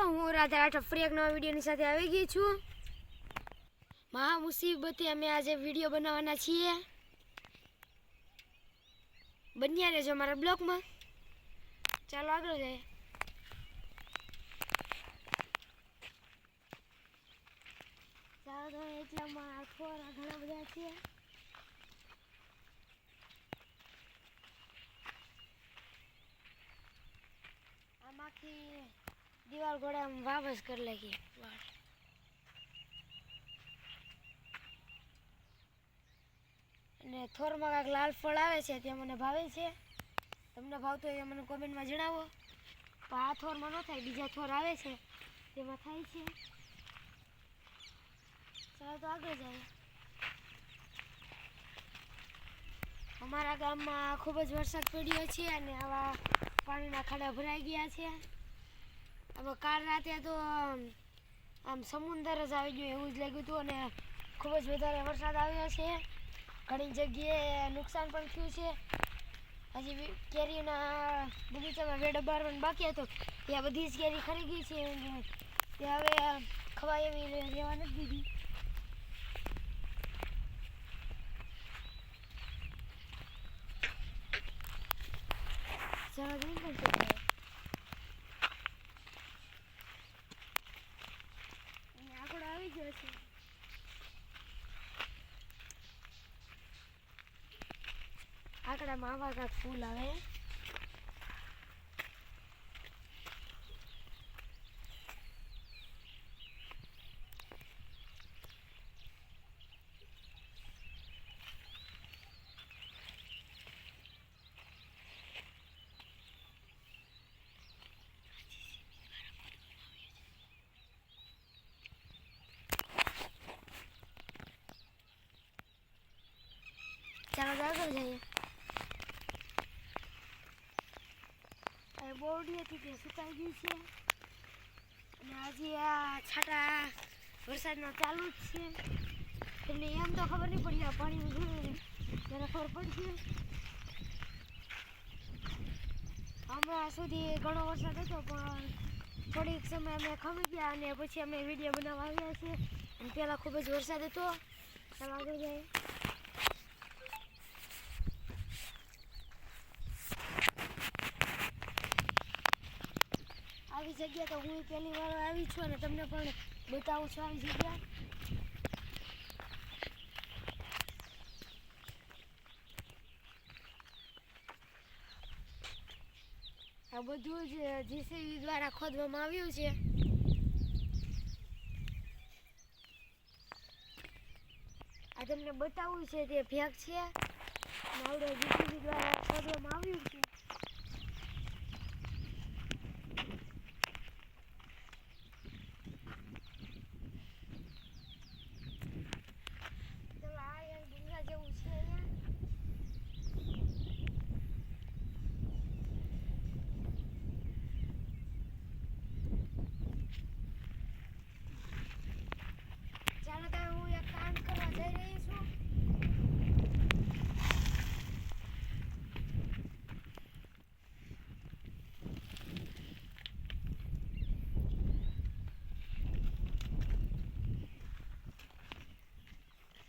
હું રાધા રાઠોડ ફરી એક નવા વિડીયોની સાથે આવી ગઈ છું। મહા મુસીબતે અમે આજે વિડીયો બનાવવાના છીએ। બન્યા રહેજો અમારા બ્લોગમાં। ચાલો આગળ જઈએ। ચાલો તો એટલામાં થોડા ઘણા બધા છે। આમાંથી દીવાલ ગોળે આમ વાવસ કરી લાગી વાળ અને થોરમાં કાંઈક લાલ ફળ આવે છે તે મને ભાવે છે। તમને ભાવતો હોય મને કોમેન્ટમાં જણાવો। પણ આ થોરમાં ન થાય, બીજા થોર આવે છે તેમાં થાય છે। ચાલો તો આગળ જાય। અમારા ગામમાં ખૂબ જ વરસાદ પડ્યો છે અને આવા પાણીના ખાડા ભરાઈ ગયા છે। હવે કાલ રાતે તો આમ સમુદ્ર જ આવી ગયો એવું જ લાગ્યું હતું અને ખૂબ જ વધારે વરસાદ આવ્યો છે। ઘણી જગ્યાએ નુકસાન પણ થયું છે। હજી કેરીના બગીચામાં વેડો બારવાનું બાકી હતો, ત્યાં બધી જ કેરી ખરી ગઈ છે અને તે હવે ખવાય એવી રહેવા નથી દીધી। આંકડો આવી ગયો છે। આંકડામાં આવા કાંઈક ફૂલ આવે। ચાલો આગળ જઈએ। બોરડી હતી તે સુકાઈ ગઈ છે અને હજી આ છાંટા વરસાદના ચાલુ જ છે, એટલે એમ તો ખબર નહીં પડી આ પાણીનું જોયું ત્યારે ખબર પડશે। હમણાં સુધી ઘણો વરસાદ હતો પણ થોડીક સમય અમે ખમી ગયા અને પછી અમે વિડીયો બનાવવા આવ્યા છીએ અને પહેલાં ખૂબ જ વરસાદ હતો। ચાલો આગળ જઈએ। આવી જગ્યા તો હું પહેલી વાર આવી છું અને તમને પણ બતાવું છું આવી જગ્યા। આ બધું જ જીસીબી દ્વારા ખોદવામાં આવ્યું છે। આ તમને બતાવવું છે તે ભેગ છે અને આવડે જીસીબી દ્વારા ખોદવામાં આવ્યું છે।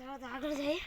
ચાલો તો આગળ જઈએ।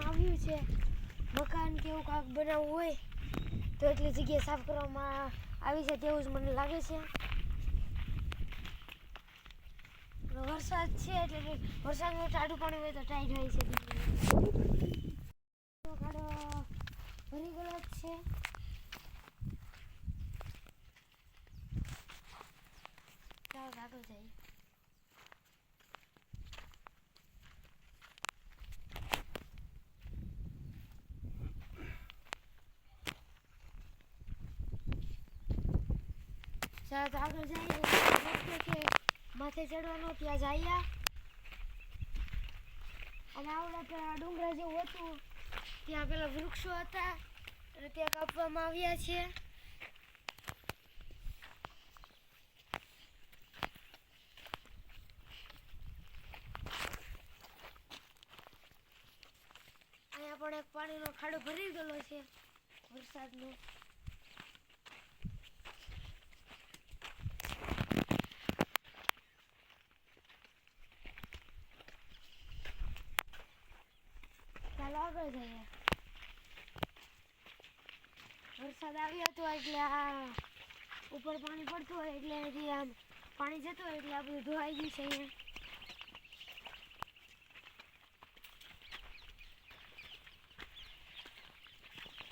આવ્યું છે મકાન કેવું કાંક બનાવવું હોય તો એટલી જગ્યા સાફ કરવામાં આવી છે તેવું જ મને લાગે છે। વરસાદ છે એટલે વરસાદમાં ટાઢું પાણી હોય તો ટાઈટ હોય છે, ખાડો ભરી ગયો જ છે। ચાલો આગળ જઈએ। તરત આગળ જઈએ રસ્તો છે માથે ચડવાનો ત્યાં જઈએ અને આવડા પેલા ડુંગરા જેવું હતું ત્યાં પેલા વૃક્ષો હતા અને ત્યાં કાપવામાં આવ્યા છે. અહીંયા પણ એક પાણીનો ખાડો ભરી ગયેલો છે વરસાદનો. ચાલો આગળ જઈએ. વરસાદ આવ્યો હતો એટલે આ ઉપર પાણી પડતું હોય એટલે અહીંથી આમ પાણી જતું હોય એટલે આ બધું ધોવાઈ ગયું છે અહીંયા.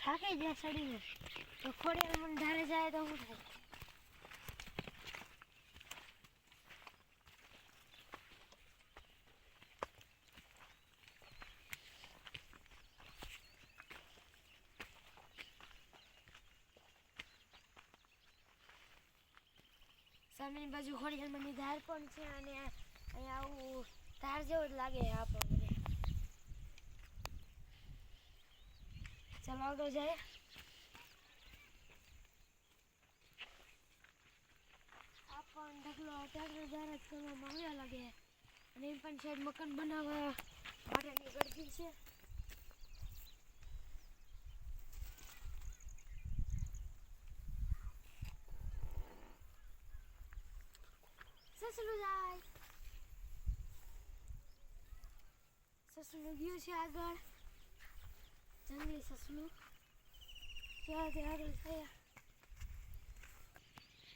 થાકી જાય ચડીને તો ખોડિયાર મને ધારે જાય તો શું થાય? સામેની બાજુ ખોડિયાર મની ધાર પણ છે અને અહીંયા આવું ધાર જેવું જ લાગે આપણને. ચાલો આગળ જાય. આ પણ ઢગલો ટ્રેક્ટર દ્વારા જ કરવામાં આવ્યા લાગે અને એમ પણ સાઈડ મકાન બનાવવા માટેની ગળગી છે. સસલું જાય. સસલું ગયું છે આગળ. જંગલી સસલું ત્યાં તે આગળ થયા.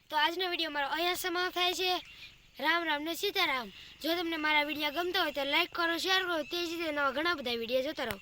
તો આજનો વિડીયો મારો અહીંયા સમાપ્ત થાય છે. રામ રામ ને સીતારામ. જો તમને મારા વિડીયો ગમતા હોય તો લાઈક કરો, શેર કરો. તે જ રીતે નવા ઘણા બધા વિડીયો જોતા રહો.